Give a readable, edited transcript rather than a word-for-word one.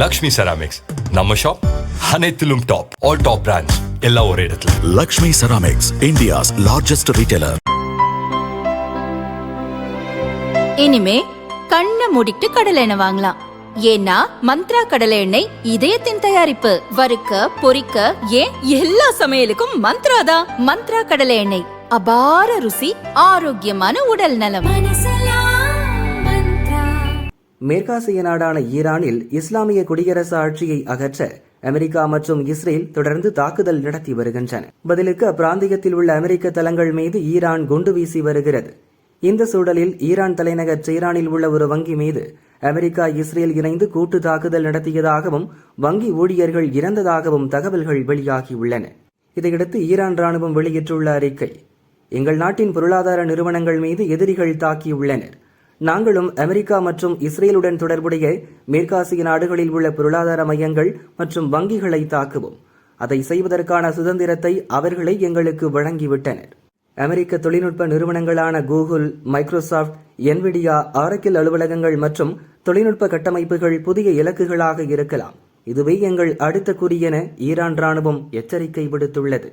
Lakshmi ceramics நம்ம shop அனைத்திலும் top. All top brands எல்லாம் ஒரே இடத்துல. Lakshmi ceramics, India's largest retailer. இனிமே கண்ணை மூடிட்டு கடலை எண்ணெய் வாங்கலாம். ஏன்னா மந்த்ரா கடலை எண்ணெய் இதயத்தின் தயாரிப்பு. வறுக்க, பொரிக்க, ஏன் எல்லா சமையலுக்கும் மந்த்ரா தான். மந்த்ரா கடலை எண்ணெய், அபார ருசி, ஆரோக்கியமான உடல் நலம். மேற்காசிய நாடான ஈரானில் இஸ்லாமிய குடியரசு ஆட்சியை அகற்ற அமெரிக்கா மற்றும் இஸ்ரேல் தொடர்ந்து தாக்குதல் நடத்தி வருகின்றன. பதிலுக்கு அப்பிராந்தியத்தில் உள்ள அமெரிக்க தளங்கள் மீது ஈரான் குண்டு வீசி வருகிறது. இந்த சூழலில் ஈரான் தலைநகர் டெஹ்ரானில் உள்ள ஒரு வங்கி மீது அமெரிக்கா, இஸ்ரேல் இணைந்து கூட்டு தாக்குதல் நடத்தியதாகவும் வங்கி ஊழியர்கள் இறந்ததாகவும் தகவல்கள் வெளியாகியுள்ளன. இதையடுத்து ஈரான் ராணுவம் வெளியிட்டுள்ள அறிக்கை, எங்கள் நாட்டின் பொருளாதார நிறுவனங்கள் மீது எதிரிகள் தாக்கியுள்ளனர். நாங்களும் அமெரிக்கா மற்றும் இஸ்ரேலுடன் தொடர்புடைய மேற்காசிய நாடுகளில் உள்ள பொருளாதார மையங்கள் மற்றும் வங்கிகளை தாக்குவோம். அதை செய்வதற்கான சுதந்திரத்தை அவர்களே எங்களுக்கு வழங்கிவிட்டனர். அமெரிக்க தொழில்நுட்ப நிறுவனங்களான கூகுள், மைக்ரோசாப்ட், என்விடியா, ஆரக்கிள் அலுவலகங்கள் மற்றும் தொழில்நுட்ப கட்டமைப்புகள் புதிய இலக்குகளாக இருக்கலாம். இதுவே எங்கள் அடுத்த குறி என ஈரான் ராணுவம் எச்சரிக்கை விடுத்துள்ளது.